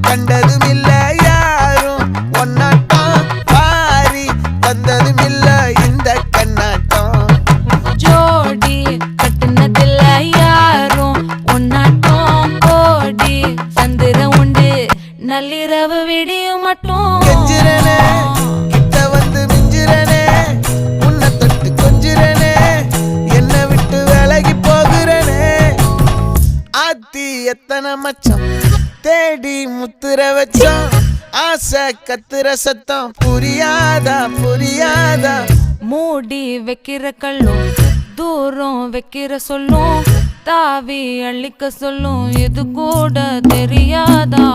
கண்டதும் இல்ல யாரும் ஒன்னாட்டம் பாரி தந்ததும் இல்ல இந்த கண்ணாட்டம் ஜோடி கட்டுனதில்ல யாரும் ஒன்னாட்டம் கோடி சந்திர உண்டு நள்ளிரவு விடியும் மட்டும் கெஞ்சிரனே கிட்ட வந்து மிஞ்சிரனே உன்னை தொட்டு கொஞ்சிரனே என்னை விட்டு விலகி போகிறனே ஆத்தி எத்தனை மச்சம் தேடி முத்துற வச்சோம் ஆசை கத்துற சத்தம் புரியாதா புரியாதா மூடி வைக்கிற கல்லும் தூரம் வைக்கிற சொல்லும் தாவி அள்ளிக்க சொல்லும் இது கூட தெரியாதா